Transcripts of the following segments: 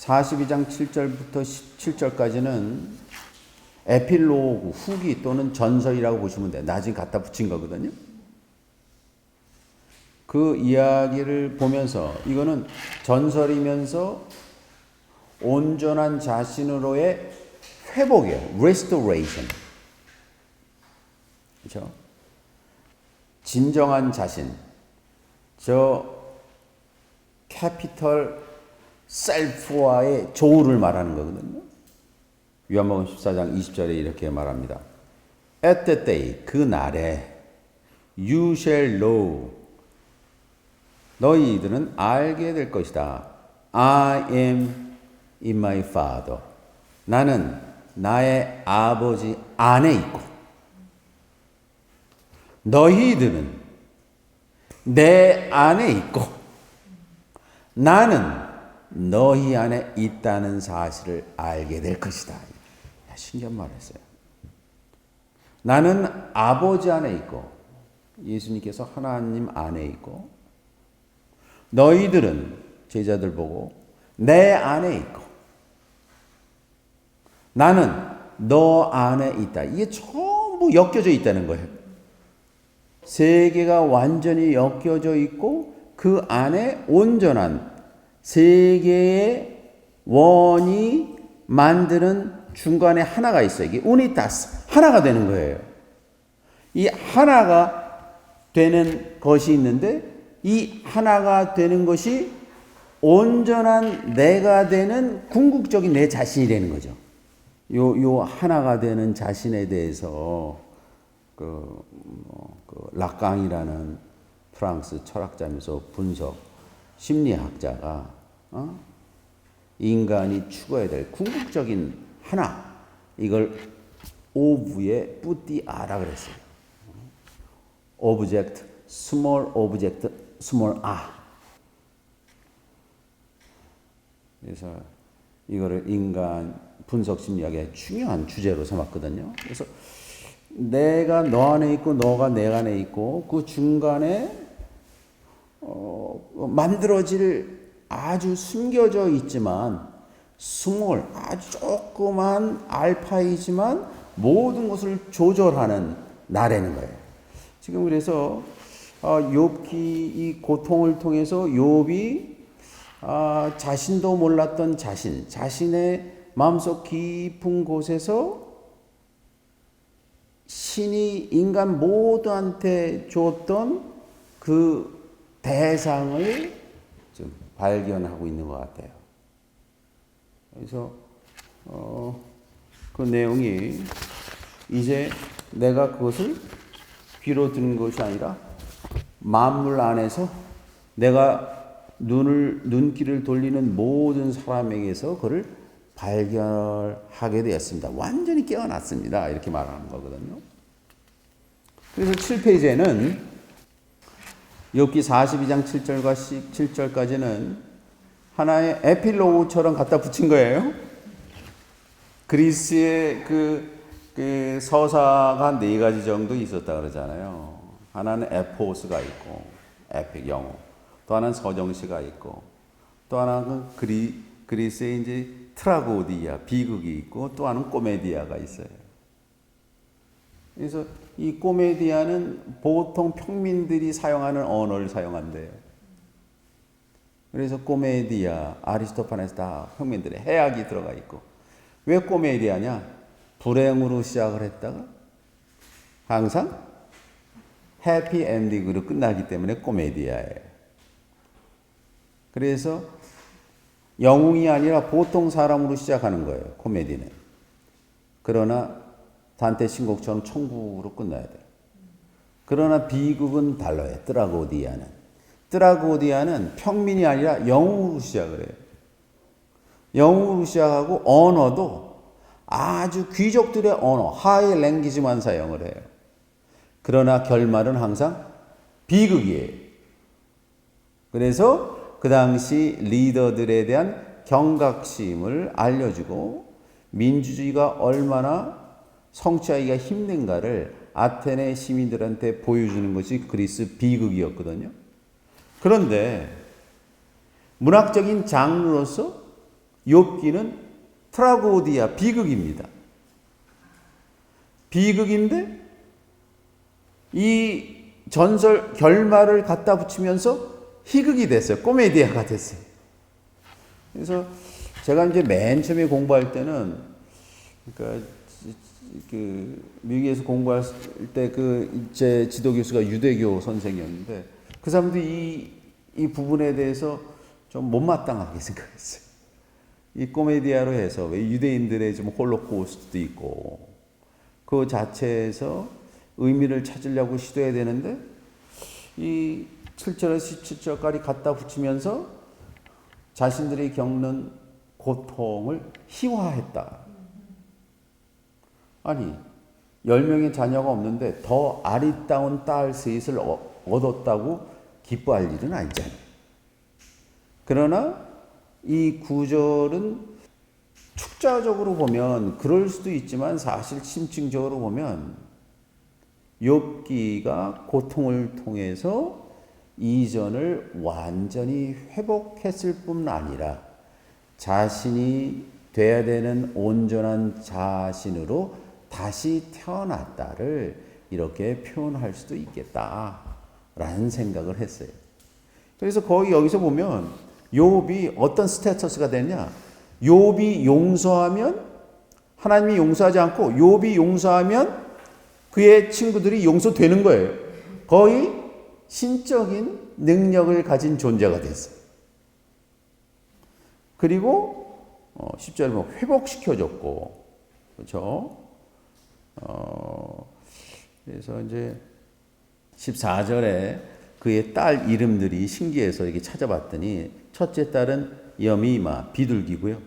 42장 7절부터 17절까지는 에필로그, 후기 또는 전설이라고 보시면 돼요. 나중에 갖다 붙인 거거든요. 그 이야기를 보면서 이거는 전설이면서 온전한 자신으로의 회복이에요. restoration. 그렇죠? 진정한 자신. 저 캐피털 셀프와의 조우를 말하는 거거든요. 요한복음 14장 20절에 이렇게 말합니다. At that day, 그 날에 you shall know, 너희들은 알게 될 것이다. I am in my Father. 나는 나의 아버지 안에 있고 너희들은 내 안에 있고 나는 너희 안에 있다는 사실을 알게 될 것이다. 신기한 말을 했어요. 나는 아버지 안에 있고 예수님께서 하나님 안에 있고 너희들은 제자들 보고 내 안에 있고 나는 너 안에 있다. 이게 전부 엮여져 있다는 거예요. 세계가 완전히 엮여져 있고 그 안에 온전한 세계의 원이 만드는 중간에 하나가 있어요. 이게 우니타스, 하나가 되는 거예요. 이 하나가 되는 것이 있는데 이 하나가 되는 것이 온전한 내가 되는 궁극적인 내 자신이 되는 거죠. 요 하나가 되는 자신에 대해서 락강이라는 프랑스 철학자면서 분석 심리학자가 인간이 추구해야 될 궁극적인 하나, 이걸 오브의 뿌띠아라 그랬어요. 오브젝트, 스몰 오브젝트, 스몰 아. 그래서 이거를 인간 분석 심리학의 중요한 주제로 삼았거든요. 그래서 내가 너 안에 있고 너가 내 안에 있고 그 중간에 만들어질 아주 숨겨져 있지만 스몰, 아주 조그만 알파이지만 모든 것을 조절하는 나라는 거예요. 지금 그래서 욥기 이 고통을 통해서 욥이 자신도 몰랐던 자신의 마음속 깊은 곳에서 신이 인간 모두한테 줬던 그 대상을 좀 발견하고 있는 것 같아요. 그래서 그 내용이 이제 내가 그것을 귀로 듣는 것이 아니라 만물 안에서 내가 눈길을 돌리는 모든 사람에게서 그를 발견하게 되었습니다. 완전히 깨어났습니다. 이렇게 말하는 거거든요. 그래서 7페이지에는 욥기 42장 7절과 17절까지는 하나의 에필로그처럼 갖다 붙인 거예요. 그리스의 그 서사가 네 가지 정도 있었다 그러잖아요. 하나는 에포스가 있고, 에픽 영어. 또 하나는 서정시가 있고, 또 하나는 그리스의 이제 트라고디아, 비극이 있고, 또 하나는 코메디아가 있어요. 그래서 이 코메디아는 보통 평민들이 사용하는 언어를 사용한대요. 그래서 코메디아, 아리스토파네스 다 평민들의 해악이 들어가 있고. 왜 코메디아냐? 불행으로 시작을 했다가 항상 해피 엔딩으로 끝나기 때문에 코메디아예요. 그래서 영웅이 아니라 보통 사람으로 시작하는 거예요. 코미디는. 그러나 단테 신곡처럼 천국으로 끝나야 돼요. 그러나 비극은 달라요. 트라고디아는 평민이 아니라 영웅으로 시작을 해요. 영웅으로 시작하고 언어도 아주 귀족들의 언어, 하이 랭귀지만 사용을 해요. 그러나 결말은 항상 비극이에요. 그래서 그 당시 리더들에 대한 경각심을 알려주고 민주주의가 얼마나 성취하기가 힘든가를 아테네 시민들한테 보여주는 것이 그리스 비극이었거든요. 그런데 문학적인 장르로서 욥기는 트라고디아, 비극입니다. 비극인데 이 전설 결말을 갖다 붙이면서 희극이 됐어요. 코미디아가 됐어요. 그래서 제가 이제 맨 처음에 공부할 때는, 그러니까 그 미국에서 공부할 때 그 제 지도 교수가 유대교 선생이었는데 그 사람도 이 부분에 대해서 좀 못마땅하게 생각했어요. 이 코미디아로 해서 왜 유대인들의 좀 홀로코스트도 있고 그 자체에서 의미를 찾으려고 시도해야 되는데 이 7절에서 17절까지 갖다 붙이면서 자신들이 겪는 고통을 희화했다. 아니 10명의 자녀가 없는데 더 아리따운 딸 셋을 얻었다고 기뻐할 일은 아니잖아요. 그러나 이 구절은 축자적으로 보면 그럴 수도 있지만 사실 심층적으로 보면 욥기가 고통을 통해서 이전을 완전히 회복했을 뿐 아니라 자신이 돼야 되는 온전한 자신으로 다시 태어났다를 이렇게 표현할 수도 있겠다라는 생각을 했어요. 그래서 거의 여기서 보면 욥이 어떤 스테이터스가 되냐? 욥이 용서하면 하나님이 용서하지 않고 욥이 용서하면 그의 친구들이 용서되는 거예요. 거의 신적인 능력을 가진 존재가 됐어요. 그리고 10절에 보면 회복시켜줬고, 그렇죠? 그래서 이제 14절에 그의 딸 이름들이 신기해서 이렇게 찾아봤더니 첫째 딸은 여미마, 비둘기고요.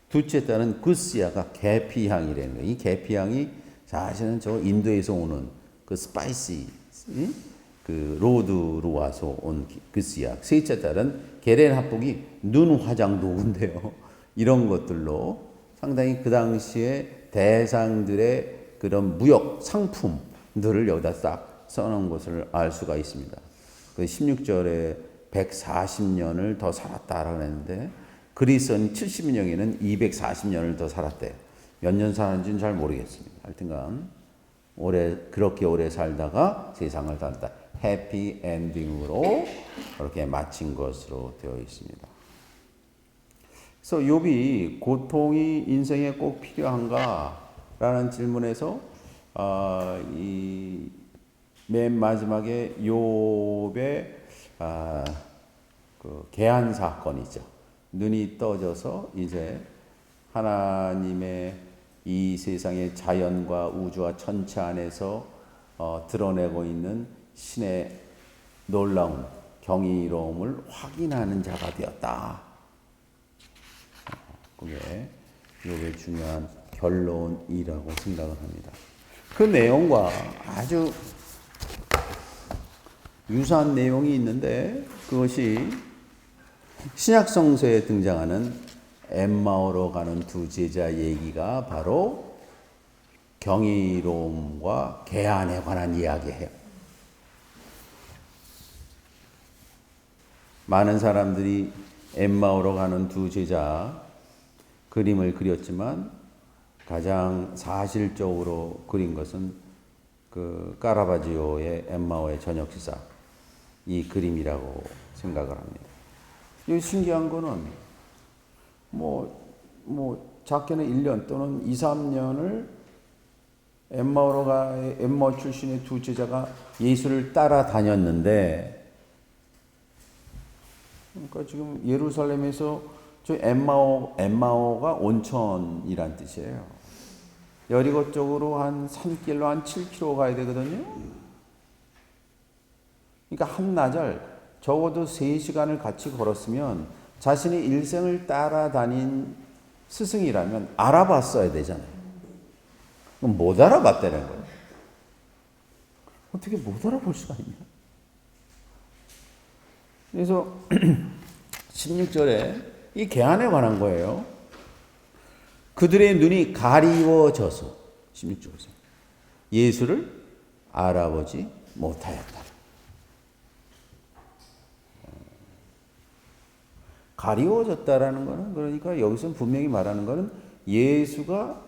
둘째 딸은 구스야가 계피향이라는 거예요. 이 계피향이 사실은 저 인도에서 오는 그 스파이시, 그 로드로 와서 온 구스야. 셋째 딸은 게렌 합복이 눈 화장 도구인데요. 이런 것들로 상당히 그 당시에 대상들의 그런 무역 상품들을 여기다 싹 써놓은 것을 알 수가 있습니다. 그 16절에 140년을 더 살았다라고 했는데 그리스는 70년에는 240년을 더 살았대요. 몇 년 사는지는 잘 모르겠습니다. 하여튼간 그렇게 오래 살다가 세상을 살다 해피 엔딩으로 그렇게 마친 것으로 되어 있습니다. 그래서 욥이 고통이 인생에 꼭 필요한가라는 질문에서 이 맨 마지막에 욥의 그 계한 사건이죠. 눈이 떠져서 이제 하나님의 이 세상의 자연과 우주와 천체 안에서 드러내고 있는 신의 놀라운 경이로움을 확인하는 자가 되었다. 그게 욥의 중요한 결론이라고 생각을 합니다. 그 내용과 아주 유사한 내용이 있는데 그것이 신약성서에 등장하는 엠마오로 가는 두 제자 얘기가 바로 경이로움과 계한에 관한 이야기예요. 많은 사람들이 엠마오로 가는 두 제자 그림을 그렸지만 가장 사실적으로 그린 것은 그 카라바지오의 엠마오의 저녁 시사 이 그림이라고 생각을 합니다. 이 신기한 거는 작게는 1년 또는 2, 3년을 엠마오 출신의 두 제자가 예수를 따라다녔는데, 그러니까 지금 예루살렘에서 저 엠마오가 온천이란 뜻이에요. 여리고 쪽으로 한 산길로 한 7km 가야 되거든요. 그러니까 한나절 적어도 3시간을 같이 걸었으면 자신의 일생을 따라다닌 스승이라면 알아봤어야 되잖아요. 그럼 못 알아봤다는 거예요. 어떻게 못 알아볼 수가 있냐? 그래서 16절에 이 계한에 관한 거예요. 그들의 눈이 가리워져서 16절에서 예수를 알아보지 못하였다. 가리워졌다라는 거는 그러니까 여기서 분명히 말하는 거는 예수가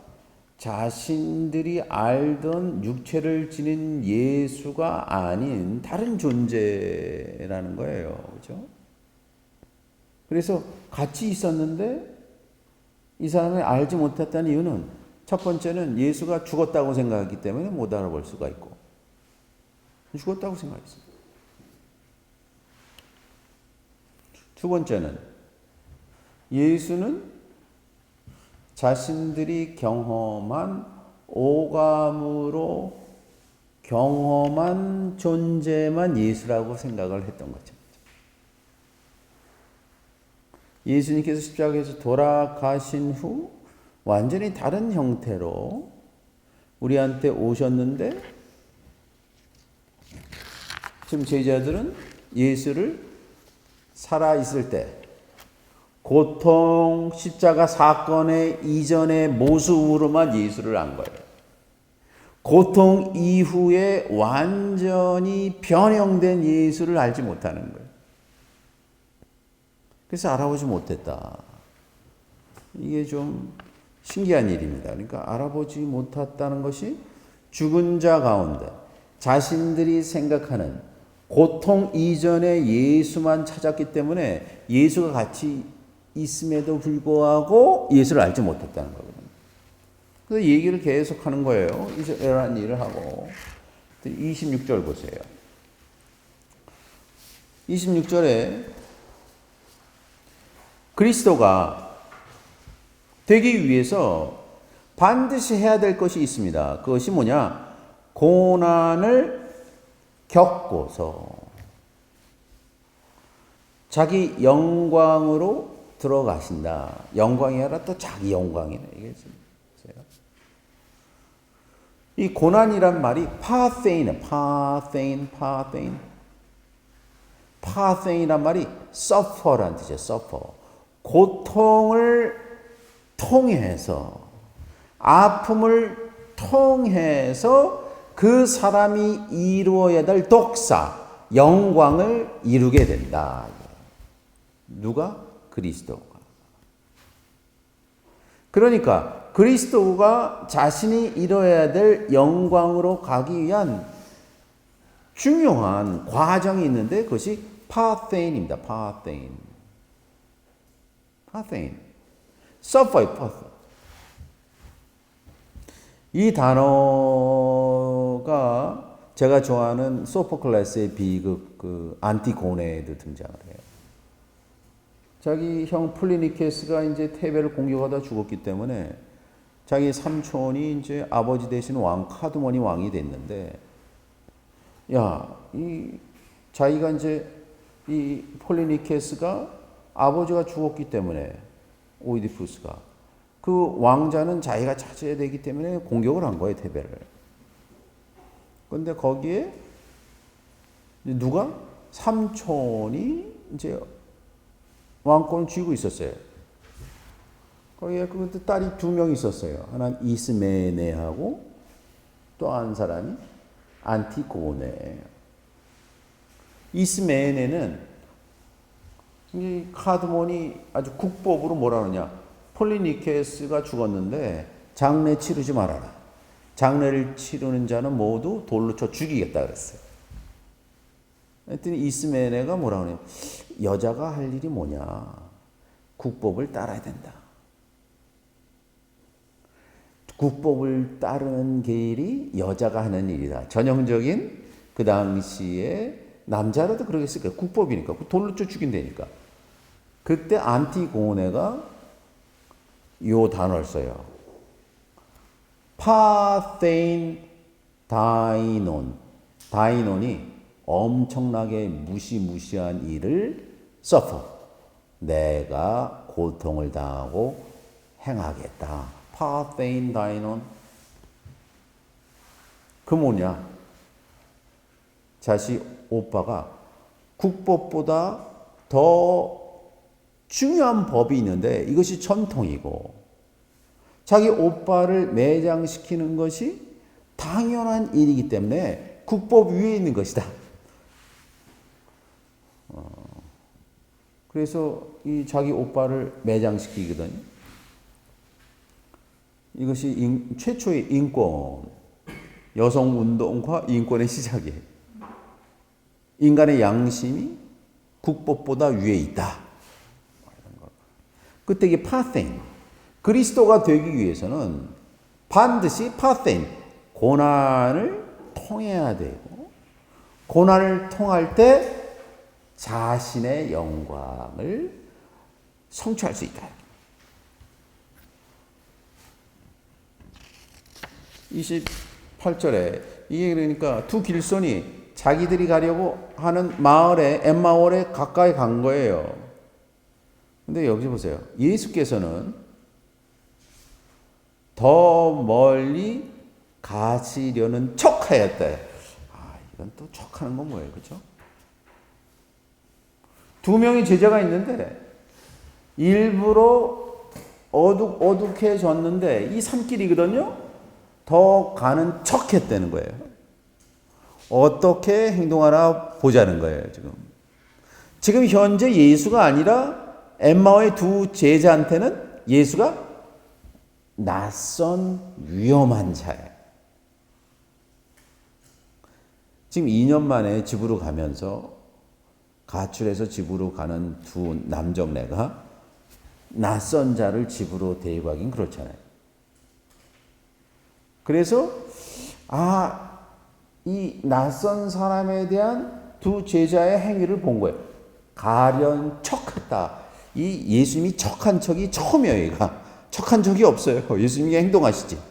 자신들이 알던 육체를 지닌 예수가 아닌 다른 존재라는 거예요. 그렇죠? 그래서 같이 있었는데 이 사람을 알지 못했다는 이유는 첫 번째는 예수가 죽었다고 생각했기 때문에 못 알아볼 수가 있고 죽었다고 생각했어요. 두 번째는 예수는 자신들이 경험한 오감으로 경험한 존재만 예수라고 생각을 했던 거죠. 예수님께서 십자가에서 돌아가신 후 완전히 다른 형태로 우리한테 오셨는데 지금 제자들은 예수를 살아있을 때 고통 십자가 사건의 이전의 모습으로만 예수를 안 거예요. 고통 이후에 완전히 변형된 예수를 알지 못하는 거예요. 그래서 알아보지 못했다. 이게 좀 신기한 일입니다. 그러니까 알아보지 못했다는 것이 죽은 자 가운데 자신들이 생각하는 고통 이전의 예수만 찾았기 때문에 예수가 같이 있음에도 불구하고 예수를 알지 못했다는 거거든요. 그래서 얘기를 계속 하는 거예요. 이런 일을 하고. 26절 보세요. 26절에 그리스도가 되기 위해서 반드시 해야 될 것이 있습니다. 그것이 뭐냐? 고난을 겪고서 자기 영광으로 들어가신다. 영광이 아니라 또 자기 영광이네. 이게 이 고난이란 말이 파세인이란 말이 suffer란 뜻이에요. suffer. 고통을 통해서 아픔을 통해서 그 사람이 이루어야 될 독사, 영광을 이루게 된다. 누가? 그리스도가. 그러니까 그리스도가 자신이 이뤄야 될 영광으로 가기 위한 중요한 과정이 있는데 그것이 파세인입니다. 파세인. suffer. 이 단어가 제가 좋아하는 소포클레스의 비극 그 안티고네에도 등장을 해요. 자기 형 플리니케스가 이제 테베를 공격하다 죽었기 때문에 자기 삼촌이 이제 아버지 대신 왕 카두몬이 왕이 됐는데, 자기가 이제 이 폴리니케스가 아버지가 죽었기 때문에 오이디푸스가 그 왕자는 자기가 찾아야 되기 때문에 공격을 한 거예요, 테베를. 그런데 거기에 누가? 삼촌이 이제 왕권을 쥐고 있었어요. 거기에 그때 딸이 2명 있었어요. 하나는 이스메네하고 또 한 사람이 안티고네. 이스메네는 이 카드몬이 아주 국법으로 뭐라 그러냐. 폴리니케스가 죽었는데 장례 치르지 말아라. 장례를 치르는 자는 모두 돌로 쳐 죽이겠다 그랬어요. 했더니 이스메네가 뭐라 그러냐. 여자가 할 일이 뭐냐. 국법을 따라야 된다. 국법을 따르는 길이 여자가 하는 일이다. 전형적인 그 당시에 남자라도 그러겠을 거예요. 국법이니까. 돌로 쳐 죽인다니까. 그때 안티고네가 요 단어를 써요. 파세인 다이논. 다이논이 엄청나게 무시무시한 일을 suffer. 내가 고통을 당하고 행하겠다. 파세인 다이논. 그 뭐냐? 자식 오빠가 국법보다 더 중요한 법이 있는데 이것이 전통이고 자기 오빠를 매장시키는 것이 당연한 일이기 때문에 국법 위에 있는 것이다. 그래서 이 자기 오빠를 매장시키거든요. 이것이 최초의 인권, 여성운동과 인권의 시작이에요. 인간의 양심이 국법보다 위에 있다. 그때 이게 파테인, 그리스도가 되기 위해서는 반드시 파테인, 고난을 통해야 되고, 고난을 통할 때 자신의 영광을 성취할 수 있다. 28절에 이게 그러니까 두 길손이 자기들이 가려고 하는 마을에 엠마올에 가까이 간 거예요. 근데 여기 보세요. 예수께서는 더 멀리 가시려는 척하였대. 이건 또 척하는 건 뭐예요, 그렇죠? 두 명의 제자가 있는데 일부러 어둑해졌는데 이 산길이거든요. 더 가는 척했다는 거예요. 어떻게 행동하나 보자는 거예요, 지금 현재 예수가 아니라 엠마오의 두 제자한테는 예수가 낯선 위험한 자예요. 지금 2년 만에 집으로 가면서 가출해서 집으로 가는 두 남정네가 낯선 자를 집으로 데리고 가긴 그렇잖아요. 그래서 이 낯선 사람에 대한 두 제자의 행위를 본 거예요. 가련 척했다. 이 예수님이 척한 척이 처음이에요. 얘가 척한 적이 없어요. 예수님이 행동하시지.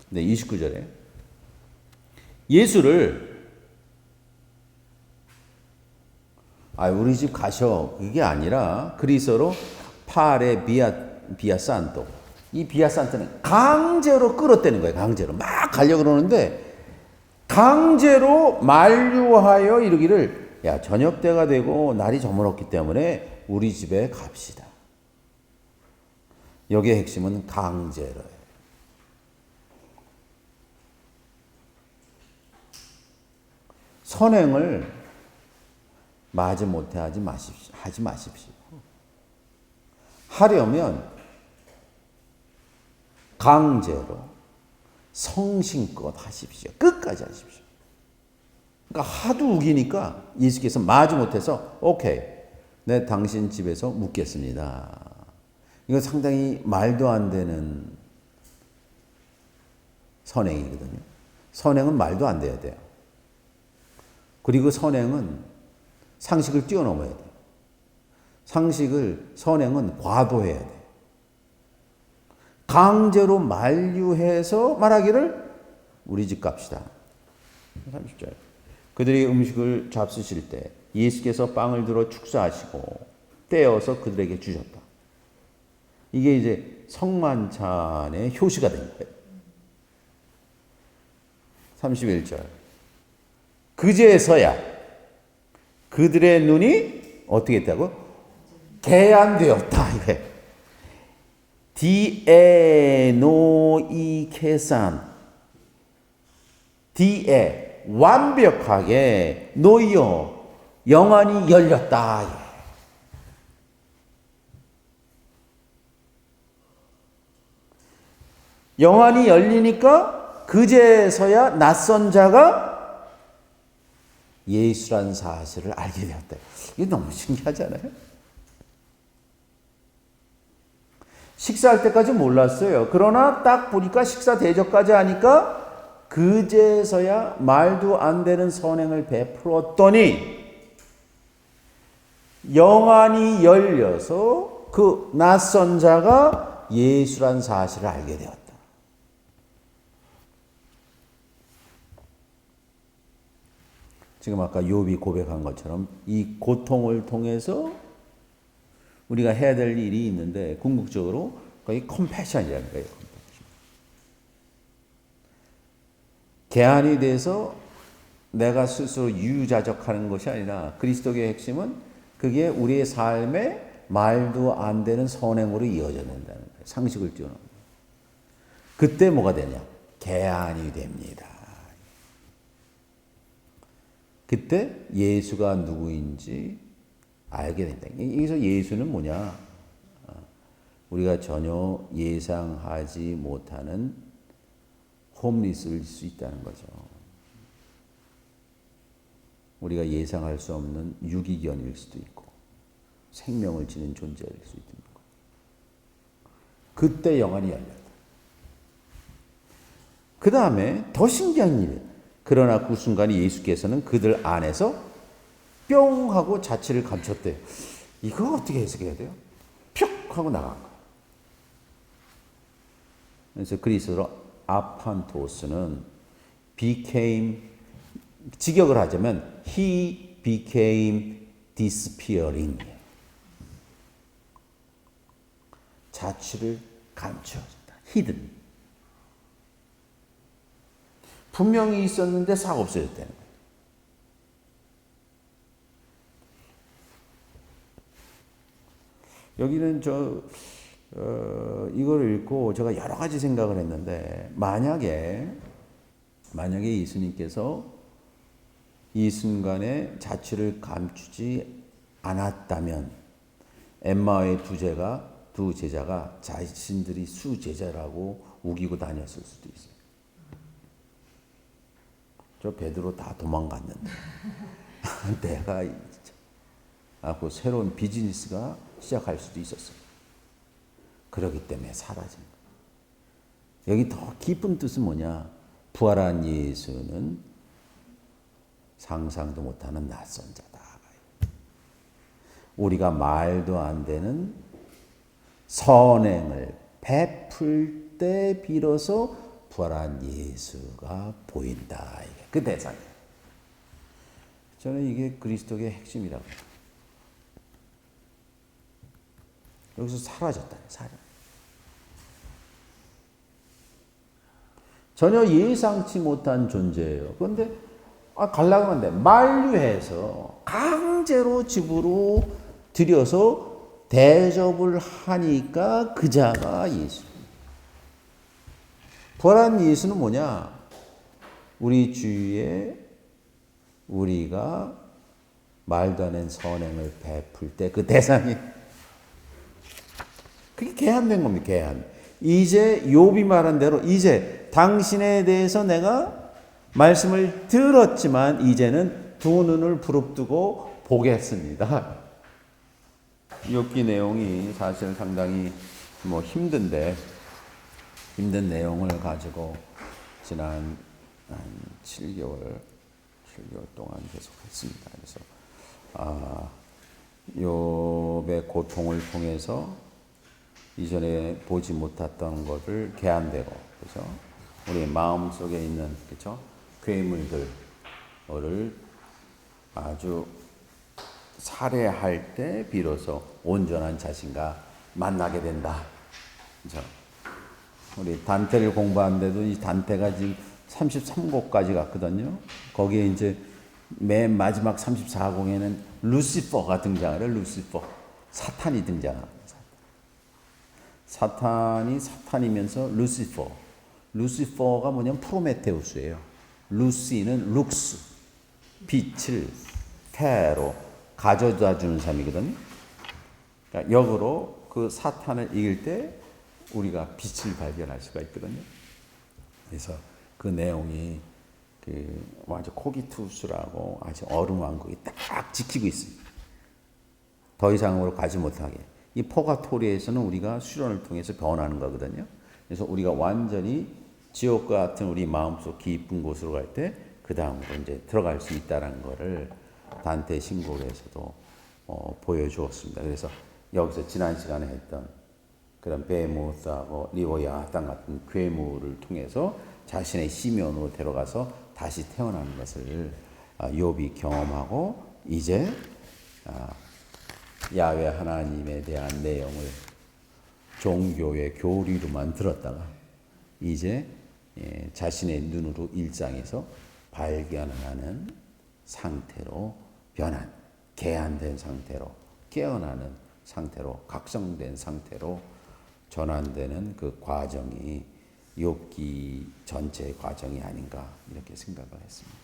네, 29절에 예수를 우리 집 가셔. 그게 아니라 그리스어로 파레 비아산토. 이 비아산토는 강제로 끌었다는 거예요. 강제로 막 가려고 그러는데 강제로 만류하여 이르기를 야, 저녁 때가 되고 날이 저물었기 때문에 우리 집에 갑시다. 여기의 핵심은 강제로예요. 선행을 마지못해 하지 마십시오. 하려면 강제로 성심껏 하십시오. 끝까지 하십시오. 그러니까 하도 우기니까 예수께서 마지못해서 오케이, 내 당신 집에서 묵겠습니다. 이건 상당히 말도 안 되는 선행이거든요. 선행은 말도 안 돼야 돼요. 그리고 선행은 상식을 뛰어넘어야 돼요. 선행은 과도해야 돼요. 강제로 만류해서 말하기를 우리 집 갑시다. 30절. 그들이 음식을 잡수실 때 예수께서 빵을 들어 축사하시고 떼어서 그들에게 주셨다. 이게 이제 성만찬의 효시가 된 거예요. 31절. 그제서야 그들의 눈이 어떻게 했다고? 개안되었다. 이거예요. 디에노이케산. 디에 완벽하게 노이어 영안이 열렸다. 영안이 열리니까 그제서야 낯선 자가 예수란 사실을 알게 되었다. 이게 너무 신기하잖아요. 식사할 때까지 몰랐어요. 그러나 딱 보니까 식사 대접까지 하니까 그제서야 말도 안 되는 선행을 베풀었더니 영안이 열려서 그 낯선 자가 예수란 사실을 알게 되었다. 지금 아까 욥이 고백한 것처럼 이 고통을 통해서 우리가 해야 될 일이 있는데 궁극적으로 거의 컴패션이라는 거예요. 개안이 돼서 내가 스스로 유유자적하는 것이 아니라 그리스도의 핵심은 그게 우리의 삶에 말도 안 되는 선행으로 이어져야 된다는 거예요. 상식을 뛰어넘는. 그때 뭐가 되냐? 개안이 됩니다. 그때 예수가 누구인지 알게 된다. 여기서 예수는 뭐냐? 우리가 전혀 예상하지 못하는 홈리스일 수 있다는 거죠. 우리가 예상할 수 없는 유기견일 수도 있고 생명을 지닌 존재일 수 있는 거. 그때 영안이 열렸다. 그 다음에 더 신기한 일이에요. 그러나 그 순간 예수께서는 그들 안에서 뿅 하고 자취를 감췄대요. 이거 어떻게 해석해야 돼요? 뿅 하고 나간 거예요. 그래서 그리스어로 아판토스는 became, 직역을 하자면 he became disappearing. 자취를 감추어졌다. hidden. 분명히 있었는데 싹 없어졌다는 거예요. 여기는 이걸 읽고 제가 여러 가지 생각을 했는데, 만약에 예수님께서 이 순간에 자취를 감추지 않았다면 엠마오의 두 제자가 자신들이 수제자라고 우기고 다녔을 수도 있어요. 저 베드로 다 도망갔는데 내가 그 새로운 비즈니스가 시작할 수도 있었어요. 그렇기 때문에 사라진 거예요. 여기 더 깊은 뜻은 뭐냐? 부활한 예수는 상상도 못하는 낯선 자다. 우리가 말도 안 되는 선행을 베풀 때 비로소 부활한 예수가 보인다. 이게 그 대상이에요. 저는 이게 그리스도의 핵심이라고 해요. 여기서 사라졌다네, 전혀 예상치 못한 존재예요. 그런데 가려고 하는데 만류해서 강제로 집으로 들여서 대접을 하니까 그 자가 예수. 부활한 예수는 뭐냐? 우리 주위에 우리가 말도 안 되는 선행을 베풀 때 그 대상이, 그게 개한된 겁니다. 개한. 이제 욥이 말한 대로 이제 당신에 대해서 내가 말씀을 들었지만 이제는 두 눈을 부릅뜨고 보겠습니다. 욥기 내용이 사실 상당히 힘든 내용을 가지고 지난 한 7개월 동안 계속 했습니다. 그래서 욥의 고통을 통해서 이전에 보지 못했던 것을 개한되고, 그렇죠? 우리 마음 속에 있는, 그렇죠? 괴물들을 아주 살해할 때 비로소 온전한 자신과 만나게 된다. 그렇죠? 우리 단테를 공부하는데도 이 단테가 지금 33곡까지 갔거든요. 거기에 이제 맨 마지막 34곡에는 루시퍼가 등장을 해요. 루시퍼. 사탄이 등장합니다. 사탄이 사탄이면서 루시퍼. 루시퍼가 뭐냐면 프로메테우스예요. 루시는 룩스, 빛을 태로 가져다 주는 사람이거든요. 그러니까 역으로 그 사탄을 이길 때 우리가 빛을 발견할 수가 있거든요. 그래서 그 내용이 완전 코기투스라고 아주 어른왕국이 딱 지키고 있습니다. 더 이상으로 가지 못하게. 이 포가토리에서는 우리가 수련을 통해서 변하는 거거든요. 그래서 우리가 완전히 지옥과 같은 우리 마음속 깊은 곳으로 갈 때 그 다음으로 이제 들어갈 수 있다는 것을 단테 신곡에서도 보여주었습니다. 그래서 여기서 지난 시간에 했던 그런 베모스하고 리오야땅 같은 괴물을 통해서 자신의 시면으로 데려가서 다시 태어나는 것을 욥이 경험하고, 이제 야훼 하나님에 대한 내용을 종교의 교리로만 들었다가 이제 자신의 눈으로 일상에서 발견하는 상태로 변한, 개안된 상태로, 깨어나는 상태로, 각성된 상태로 전환되는 그 과정이 욥기 전체의 과정이 아닌가 이렇게 생각을 했습니다.